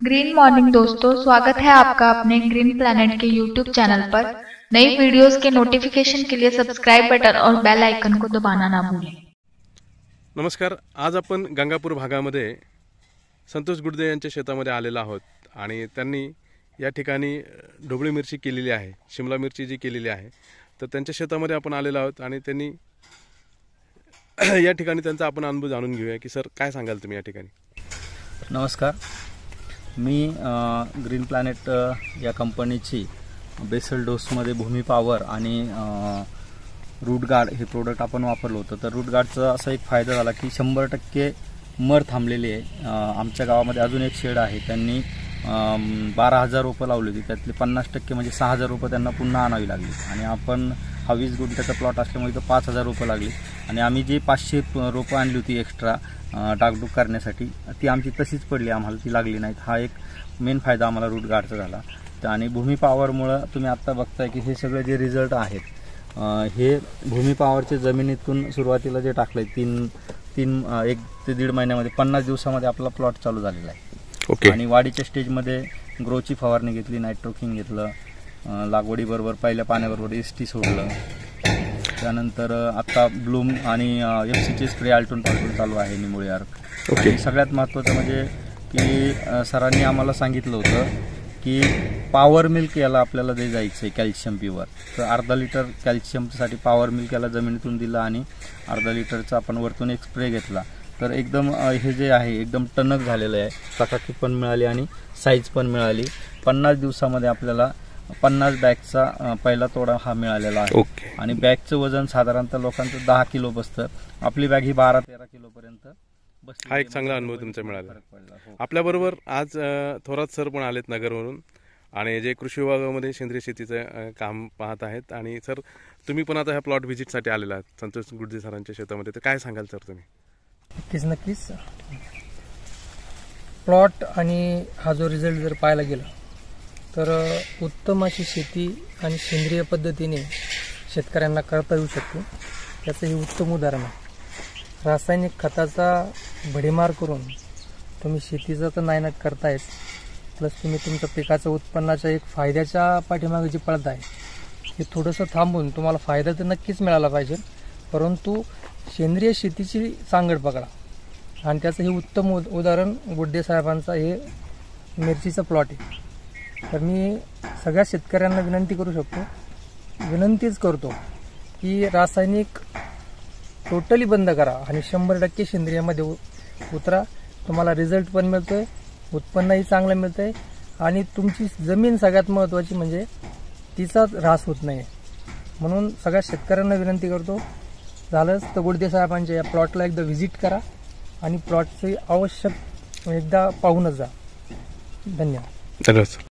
Green morning दोस्तों, स्वागत है आपका अपने ग्रीन प्लैनेट के यूट्यूब चैनल पर। नई वीडियोस के नोटिफिकेशन के लिए सब्सक्राइब बटन और बेल आइकन को दबाना ना भूलें। नमस्कार, आज आपण गंगापूर भागामध्ये संतोष गुडदे यांच्या शेतामध्ये आलेला आहोत आणि त्यांनी या ठिकाणी ढोबळी मिरची केलेली आहे, शिमला मिरची जी केलेली आहे, तर त्यांच्या शेतामध्ये आपण आलेलो आहोत आणि त्यांनी या ठिकाणी त्यांचा आपण अनुभव जाणून घेऊया की सर काय सांगाल तुम्ही या ठिकाणी। नमस्कार, मी ग्रीन प्लॅनेट या कंपनीची बेसल डोसमध्ये भूमी पॉवर आणि रूट गार्ड हे प्रोडक्ट आपण वापरलं होतं। तर रूट गार्डचा असा एक फायदा झाला की 100% मर थांबलेली आहे। आमच्या गावामध्ये अजून एक शेड आहे, त्यांनी 12,000 रोपं लावली होती, त्यातले 50% म्हणजे 6,000 रोपं त्यांना पुन्हा आणावी लागली आणि आपण हा 20 गुंठ्याचा प्लॉट असल्यामुळे इथं 5,000 रोपं लागली आणि आम्ही जी 500 रोपं आणली होती एक्स्ट्रा डागडूग करण्यासाठी ती आमची तशीच पडली, आम्हाला ती लागली नाहीत। हा एक मेन फायदा आम्हाला रूट गार्डचा झाला। आणि भूमी पॉवरमुळे तुम्ही आता बघताय की हे सगळे जे रिझल्ट आहेत हे भूमी पॉवरचे जमिनीतून सुरुवातीला जे टाकले 1 ते 1.5 महिन्यामध्ये 50 दिवसामध्ये आपला प्लॉट चालू झालेला आहे। आणि वाढीच्या स्टेजमध्ये ग्रोची फवारणी घेतली, नायट्रोकिंग घेतलं, लागवडीबरोबर पहिल्या पाण्याबरोबर एसटी सोडलं, त्यानंतर आता ब्लूम आणि एफसीचे स्प्रे आल्टून पाल्टून चालू आहे निमुळे अर्क। आणि सगळ्यात महत्त्वाचं म्हणजे की सरांनी आम्हाला सांगितलं होतं की पॉवर मिल्क याला आपल्याला दे जायचं आहे कॅल्शियम प्युअर। तर अर्धा लिटर कॅल्शियमसाठी पॉवर मिल्क याला जमिनीतून दिलं आणि अर्धा लिटरचा आपण वरतून एक स्प्रे घेतला। तर एकदम हे जे आहे एकदम टणक झालेलं आहे, चकाकी पण मिळाली आणि साईज पण मिळाली। 50 दिवसामध्ये आपल्याला 50 बॅगचा पहिला तोडा हा मिळालेला आहे। आणि बॅगचं वजन साधारणतः लोकांचं 10 किलो बसतं, आपली बॅग ही 12-13 किलो पर्यंत बसली। हा एक चांगला अनुभव तुमचा मिळाला। आपल्या बरोबर आज थोरात सर पण आलेत नगरवरून आणि जे कृषी विभागामध्ये सेंद्रिय शेतीचं काम पाहत आहेत। आणि सर तुम्ही पण आता ह्या प्लॉट व्हिजिटसाठी आलेला आहात संतोष गुडदे सरांच्या शेतामध्ये, तर काय सांगाल सर तुम्ही? नक्कीच प्लॉट आणि हा जो रिझल्ट जर पाहायला गेला तर उत्तम अशी शेती आणि सेंद्रिय पद्धतीने शेतकऱ्यांना करता येऊ शकते, त्याचं हे उत्तम उदाहरण आहे। रासायनिक खताचा भडीमार करून तुम्ही शेतीचं तर नायनाट करतायच, प्लस तुम्ही तुमच्या पिकाचं उत्पन्नाच्या एक फायद्याच्या पाठीमागे जी पळत आहे हे थोडंसं थांबून तुम्हाला फायदा तर नक्कीच मिळाला पाहिजे, परंतु सेंद्रिय शेतीची सांगड पकडा। आणि त्याचं हे उत्तम उदाहरण गुड्डे साहेबांचा हे मिरचीचं प्लॉट आहे। तर मी सगळ्या शेतकऱ्यांना विनंतीच करतो की रासायनिक टोटली बंद करा आणि 100% सेंद्रियमध्ये उतरा। तुम्हाला रिझल्ट पण मिळतोय, उत्पन्नही चांगलं मिळतंय आणि तुमची जमीन सगळ्यात महत्त्वाची म्हणजे तिचा ऱ्हास होत नाही। म्हणून सगळ्या शेतकऱ्यांना विनंती करतो, झालंच तर गुडदे साहेबांच्या या प्लॉटला एकदा व्हिजिट करा आणि प्लॉटची आवश्यक एकदा पाहूनच जा। धन्यवाद।